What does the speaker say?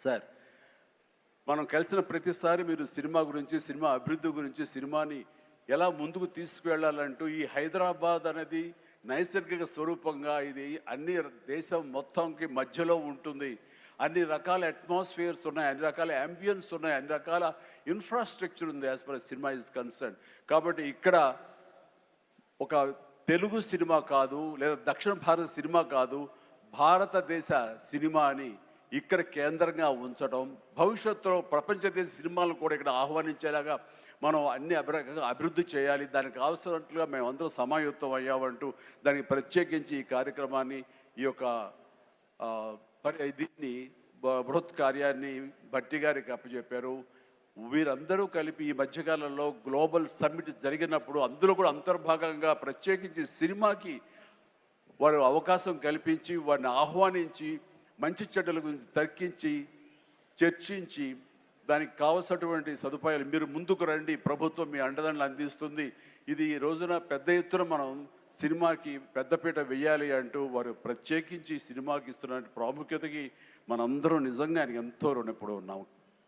Sir, మనం కలిసిన ప్రతిసారి మీరు సినిమా గురించి, సినిమా అభివృద్ధి గురించి, సినిమాని ఎలా ముందుకు తీసుకువెళ్ళాలంటూ ఈ హైదరాబాద్ అనేది నైసర్గిక స్వరూపంగా ఇది అన్ని దేశం మొత్తంకి మధ్యలో ఉంటుంది. అన్ని రకాల అట్మాస్ఫియర్స్ ఉన్నాయి, అన్ని రకాల అంబియన్స్ ఉన్నాయి, అన్ని రకాల ఇన్ఫ్రాస్ట్రక్చర్ ఉంది as per cinema is concern. కాబట్టి ఇక్కడ ఒక తెలుగు సినిమా కాదు, లేదా దక్షిణ భారత సినిమా కాదు, భారతదేశ సినిమా అని ఇక్కడ కేంద్రంగా ఉంచడం, భవిష్యత్తులో ప్రపంచ దేశ సినిమాలను కూడా ఇక్కడ ఆహ్వానించేలాగా మనం అన్ని అభివృద్ధి చేయాలి. దానికి కావాల్సినట్లుగా మేమందరం సమాయుత్తం అయ్యామంటూ దానికి ప్రత్యేకించి ఈ కార్యక్రమాన్ని, ఈ యొక్క దీన్ని బృహత్ కార్యాన్ని భట్టి గారికి అప్పచెప్పారు. వీరందరూ కలిపి ఈ మధ్యకాలంలో గ్లోబల్ సమ్మిట్ జరిగినప్పుడు అందులో కూడా అంతర్భాగంగా ప్రత్యేకించి సినిమాకి వారు అవకాశం కల్పించి, వారిని ఆహ్వానించి, మంచి చెడ్డల గురించి తర్కించి, చర్చించి, దానికి కావలసినటువంటి సదుపాయాలు మీరు ముందుకు రండి, ప్రభుత్వం మీ అండదండలు అందిస్తుంది, ఇది ఈ రోజున పెద్ద ఎత్తున మనం సినిమాకి పెద్దపీట వేయాలి అంటూ వారు ప్రత్యేకించి సినిమాకి ఇస్తున్న ప్రాముఖ్యతకి మనందరం నిజంగా ఆయనకి ఎంతో రుణపడి ఉన్నాం.